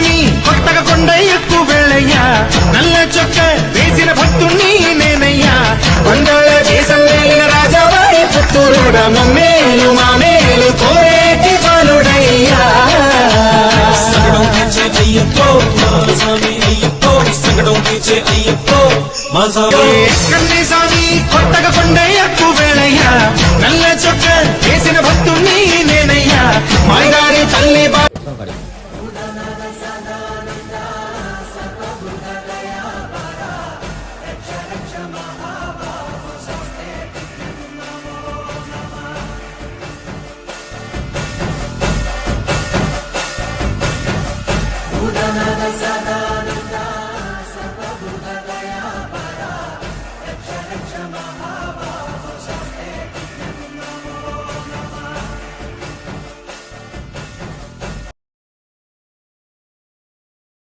స్వామి కొత్తగా కొండ ఎక్కు వెళ్ళయ్యా నల్ల చొక్క వేసిన భక్తుణ్ణి నేనయ్యా వందల దేశం వేలిన రాజావారి పుత్తూరుడ మమ్మేలు మామేలు కోరేటి బాలుడయ్యా సంగడం తీర్చే అయ్యప్పో మా స్వామి అయ్యప్పో సంగడం తీర్చే అయ్యప్పో మా స్వామి కన్నే స్వామి కొత్తగా కొండ ఎక్కు వెళ్ళయ్యా నల్ల చొక్క వేసిన భక్తుణ్ణి నేనయ్యా మాయదారి తల్లి